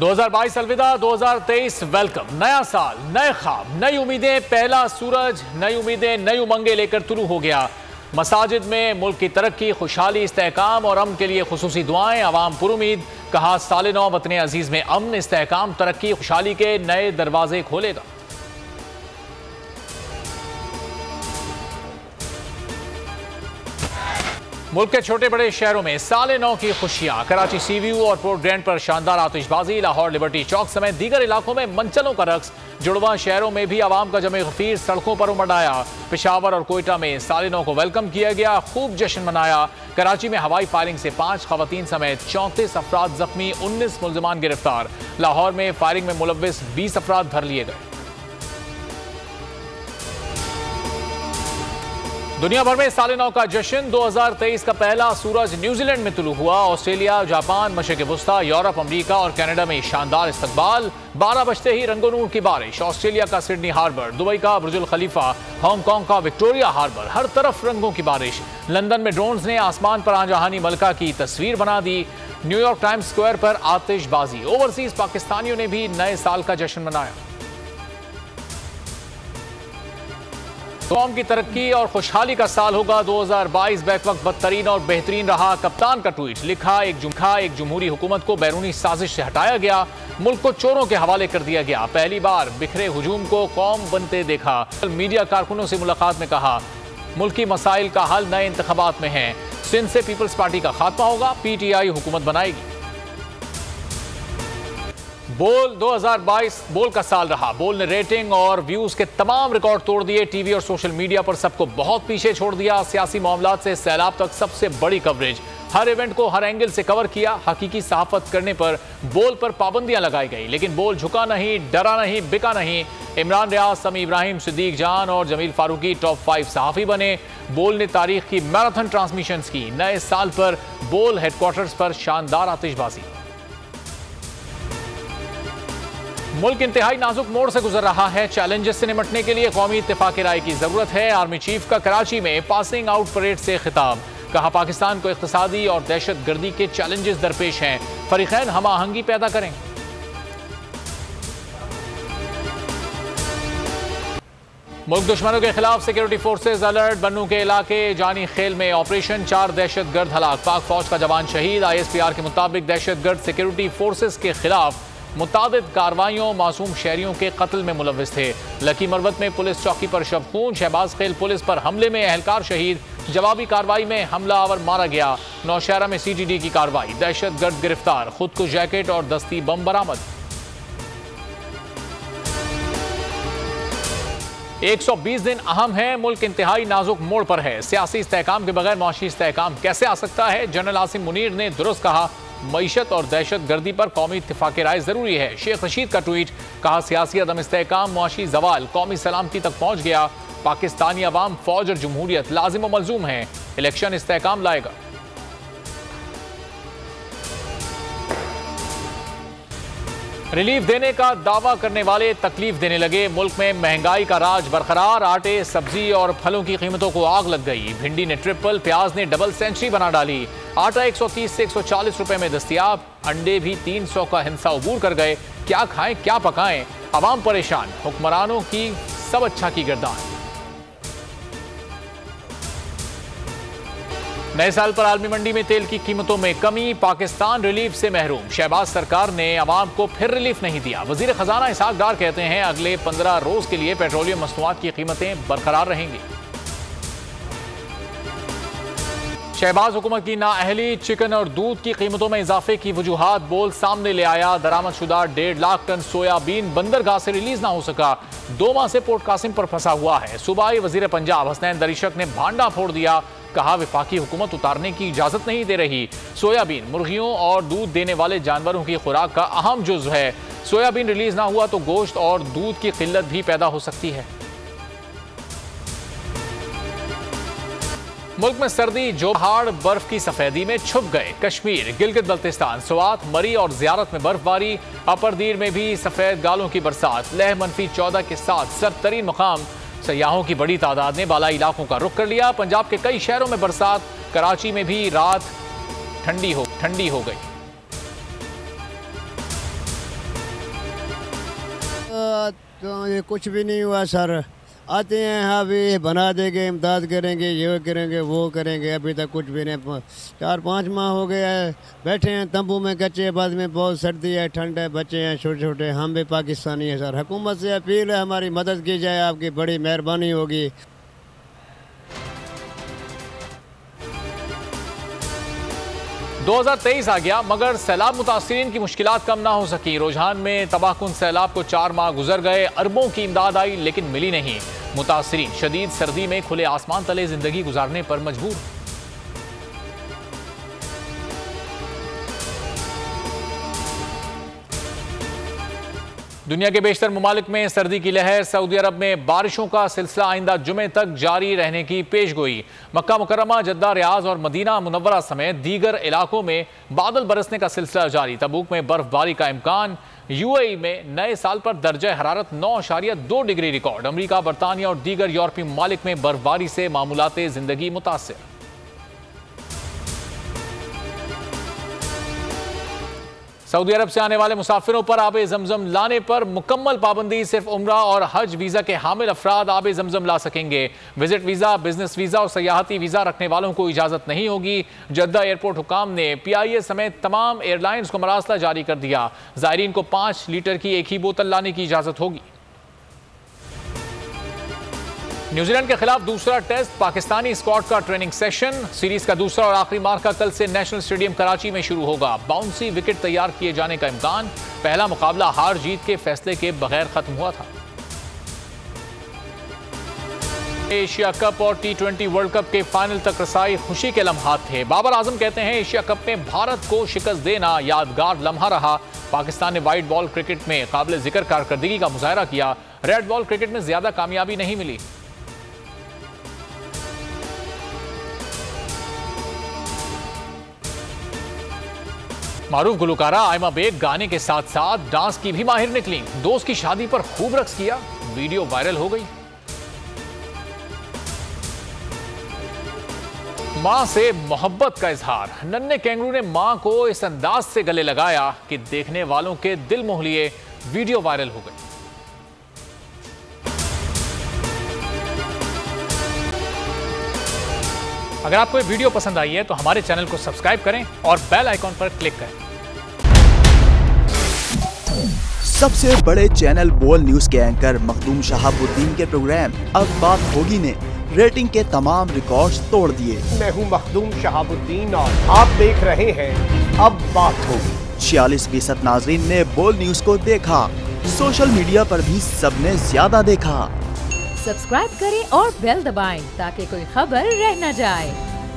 2022 अलविदा, 2023 वेलकम। नया साल, नए ख्वाब, नई उम्मीदें, पहला सूरज, नई उम्मीदें, नई उमंगें लेकर तुलू हो गया। मसाजिद में मुल्क की तरक्की, खुशहाली, इस्तेहकाम और अमन के लिए खुसूसी दुआएं। अवाम पुरुमीद। कहा साल नौ वतन अजीज में अमन, इस्तेहकाम, तरक्की, खुशहाली के नए दरवाजे खोलेगा। मुल्क के छोटे बड़े शहरों में साले नौ की खुशियां। कराची सी व्यू और पोर्ट ग्रैंड पर शानदार आतिशबाजी। लाहौर लिबर्टी चौक समेत दीगर इलाकों में मंचलों का रक्स। जुड़वा शहरों में भी आवाम का जमे गफीर सड़कों पर उमड़ आया। पेशावर और कोयटा में साले नौ को वेलकम किया गया, खूब जश्न मनाया। कराची में हवाई फायरिंग से 5 खवातीन समेत 34 अफराद जख्मी, 19 मुल्जिमान गिरफ्तार। लाहौर में फायरिंग में मुलव्विस 20 अफराद धर लिए गए। दुनिया भर में साले नौ का जश्न। 2023 का पहला सूरज न्यूजीलैंड में तुलू हुआ। ऑस्ट्रेलिया, जापान, मशरिक वुस्ता, यूरोप, अमेरिका और कनाडा में शानदार इस्तकबाल। 12 बजते ही रंगोनूर की बारिश। ऑस्ट्रेलिया का सिडनी हार्बर, दुबई का बुर्जुल खलीफा, हांगकांग का विक्टोरिया हार्बर, हर तरफ रंगों की बारिश। लंदन में ड्रोन्स ने आसमान पर आंजहानी मलका की तस्वीर बना दी। न्यूयॉर्क टाइम्स स्क्वायर पर आतिशबाजी। ओवरसीज पाकिस्तानियों ने भी नए साल का जश्न मनाया। कौम की तरक्की और खुशहाली का साल होगा 2022। बैक वक्त बदतरीन और बेहतरीन रहा। कप्तान का ट्वीट। लिखा एक जमहूरी हुकूमत को बैरूनी साजिश से हटाया गया, मुल्क को चोरों के हवाले कर दिया गया। पहली बार बिखरे हुजूम को कौम बनते देखा। मीडिया कारकुनों से मुलाकात में कहा मुल्की मसाइल का हल नए इंतखाबात में है। सिंध से पीपल्स पार्टी का खात्मा होगा, PTI हुकूमत बनाएगी। बोल 2022 बोल का साल रहा। बोल ने रेटिंग और व्यूज के तमाम रिकॉर्ड तोड़ दिए। टीवी और सोशल मीडिया पर सबको बहुत पीछे छोड़ दिया। सियासी मामलात से सैलाब तक सबसे बड़ी कवरेज। हर इवेंट को हर एंगल से कवर किया। हकीकी सहाफत करने पर बोल पर पाबंदियां लगाई गई, लेकिन बोल झुका नहीं, डरा नहीं, बिका नहीं। इमरान रियाज, समी इब्राहिम, सिद्दीक जान और जमील फारूकी टॉप 5 सहाफी बने। बोल ने तारीख की मैराथन ट्रांसमिशंस की। नए साल पर बोल हेडक्वार्टर्स पर शानदार आतिशबाजी। मुल्क इंतहाई नाजुक मोड़ से गुजर रहा है। चैलेंजेस से निपटने के लिए कौमी इत्तेफाक राय की जरूरत है। आर्मी चीफ का कराची में पासिंग आउट परेड से खिताब। कहा पाकिस्तान को इक्तिसादी और दहशत गर्दी के चैलेंजेस दरपेश हैं, फरीकैन हम आहंगी पैदा करें। मुल्क दुश्मनों के खिलाफ सिक्योरिटी फोर्सेज अलर्ट। बन्नू के इलाके जानी खेल में ऑपरेशन, 4 दहशत गर्द हलाक। पाक फौज का जवान शहीद। ISPR के मुताबिक दहशत गर्द सिक्योरिटी फोर्सेज के खिलाफ मुतादिद कार्रवाइयों, मासूम शहरियों के कत्ल में मुलव्विस थे। लकी मरवत में पुलिस चौकी पर शव खून। शहबाज खेल पुलिस पर हमले में एहलकार शहीद। जवाबी कार्रवाई में हमलावर मारा गया। नौशहरा में CTD की कार्रवाई। दहशत गर्द गिरफ्तार। खुद को जैकेट और दस्ती बम बरामद। 120 दिन अहम है। मुल्क इंतहाई नाजुक मोड़ पर है। सियासी इस्तेहकाम के बगैर मुआशी इस्तेहकाम कैसे आ सकता है? जनरल आसिम मुनीर ने दुरुस्त कहा, मईशत और दहशत गर्दी पर कौमी इत्तिफाक राय जरूरी है। शेख रशीद का ट्वीट। कहा सियासी अदम इस्तेहकाम, मुआशी जवाल कौमी सलामती तक पहुंच गया। पाकिस्तानी अवाम, फौज और जमहूरियत लाजिम व मलजूम है। इलेक्शन इस्तेहकाम लाएगा। रिलीफ देने का दावा करने वाले तकलीफ देने लगे। मुल्क में महंगाई का राज बरकरार। आटे, सब्जी और फलों की कीमतों को आग लग गई। भिंडी ने ट्रिपल, प्याज ने डबल सेंचुरी बना डाली। आटा 130 से 140 रुपए में दस्तियाब। अंडे भी 300 का हिस्सा अबूर कर गए। क्या खाएं, क्या पकाएं? अवाम परेशान। हुक्मरानों की सब अच्छा की गर्दान। नए साल पर आलमी मंडी में तेल की कीमतों में कमी। पाकिस्तान रिलीफ से महरूम। शहबाज सरकार ने अवाम को फिर रिलीफ नहीं दिया। वजीर खजाना इसहाक डार कहते हैं अगले 15 रोज के लिए पेट्रोलियम मसनूआत की कीमतें बरकरार रहेंगी। शहबाज हुकूमत की नाअहली। चिकन और दूध की कीमतों में इजाफे की वजूहात बोल सामने ले आया। दरामदशुदा 1.5 लाख टन सोयाबीन बंदरगाह से रिलीज ना हो सका। 2 माह से पोर्ट कासिम पर फंसा हुआ है। सूबाई वजीर पंजाब हसनैन दरीशक ने भांडा फोड़ दिया। कहा विफाकी हुकूमत उतारने की इजाजत नहीं दे रही। सोयाबीन मुर्गियों और दूध देने वाले जानवरों की खुराक का अहम जुज़ है। सोयाबीन रिलीज ना हुआ तो गोश्त और दूध की किल्लत भी पैदा हो सकती है। मुल्क में सर्दी जो पहाड़ बर्फ की सफेदी में छुप गए। कश्मीर, गिलगित बल्तिस्तान, स्वात, मरी और जियारत में बर्फबारी। अपर दीर में भी सफेद गालों की बरसात। लह -14 के साथ सरतरीन मकाम। सयाहों की बड़ी तादाद ने बालाई इलाकों का रुख कर लिया। पंजाब के कई शहरों में बरसात। कराची में भी रात ठंडी हो गई। ये कुछ भी नहीं हुआ सर। आते हैं अभी बना देंगे, इमदाद करेंगे, ये करेंगे, वो करेंगे। अभी तक कुछ भी नहीं। 4-5 माह हो गया है बैठे हैं तंबू में, कच्चे बाद में। बहुत सर्दी है, ठंड है, बच्चे हैं छोटे छोटे। हम भी पाकिस्तानी हैं सर। हुकूमत से अपील है हमारी मदद की जाए, आपकी बड़ी मेहरबानी होगी। 2023 आ गया मगर सैलाब मुतासिरीन की मुश्किलात कम ना हो सकी। रुझान में तबाहकुन सैलाब को 4 माह गुजर गए, अरबों की इमदाद आई लेकिन मिली नहीं। मुतासिरीन शदीद सर्दी में खुले आसमान तले जिंदगी गुजारने पर मजबूर। दुनिया के बेशतर मुमालिक में सर्दी की लहर। सऊदी अरब में बारिशों का सिलसिला आइंदा जुमे तक जारी रहने की पेशगोई। मक्का मुकर्रमा, जद्दा, रियाज और मदीना मुनव्वरा समेत दीगर इलाकों में बादल बरसने का सिलसिला जारी। तबूक में बर्फबारी का इम्कान। यूएई में नए साल पर दर्जा हरारत 9.2 डिग्री रिकॉर्ड। अमरीका, बरतानिया और दीगर यूरोपीय मुमालिक में बर्फबारी से मामूलाते जिंदगी मुतासिर। सऊदी अरब से आने वाले मुसाफिरों पर आबे जमजम लाने पर मुकम्मल पाबंदी। सिर्फ उम्रा और हज वीजा के हामिल अफराद आबे जमजम ला सकेंगे। विजिट वीजा, बिजनेस वीजा और सयाहती वीजा रखने वालों को इजाजत नहीं होगी। जद्दा एयरपोर्ट हुकाम ने PIA समेत तमाम एयरलाइंस को मरासला जारी कर दिया। जायरीन को 5 लीटर की एक ही बोतल लाने की इजाजत होगी। न्यूजीलैंड के खिलाफ दूसरा टेस्ट, पाकिस्तानी स्क्वाड का ट्रेनिंग सेशन। सीरीज का दूसरा और आखिरी मार्का कल से नेशनल स्टेडियम कराची में शुरू होगा। बाउंसी विकेट तैयार किए जाने का इम्कान। पहला मुकाबला हार जीत के फैसले के बगैर खत्म हुआ था। एशिया कप और T20 वर्ल्ड कप के फाइनल तक रसाई खुशी के लम्हात थे। बाबर आजम कहते हैं एशिया कप में भारत को शिकस्त देना यादगार लम्हा रहा। पाकिस्तान ने वाइट बॉल क्रिकेट में काबिल जिक्र कारकर्दगी का मुजाहरा किया। रेड बॉल क्रिकेट में ज्यादा कामयाबी नहीं मिली। मारूफ गुलकारा आयमा बेग गाने के साथ साथ डांस की भी माहिर निकली। दोस्त की शादी पर खूब रक्स किया, वीडियो वायरल हो गई। मां से मोहब्बत का इजहार। नन्हे कैंगरू ने मां को इस अंदाज से गले लगाया कि देखने वालों के दिल मोह लिए। वीडियो वायरल हो गई। अगर आपको ये वीडियो पसंद आई है तो हमारे चैनल को सब्सक्राइब करें और बेल आइकॉन पर क्लिक करें। सबसे बड़े चैनल बोल न्यूज के एंकर मखदूम शहाबुद्दीन के प्रोग्राम अब बात होगी ने रेटिंग के तमाम रिकॉर्ड्स तोड़ दिए। मैं हूं मखदूम शहाबुद्दीन और आप देख रहे हैं अब बात होगी। 46% नाजरीन ने बोल न्यूज को देखा। सोशल मीडिया पर भी सबने ज्यादा देखा। सब्सक्राइब करें और बेल दबाएं ताकि कोई खबर रह न जाए।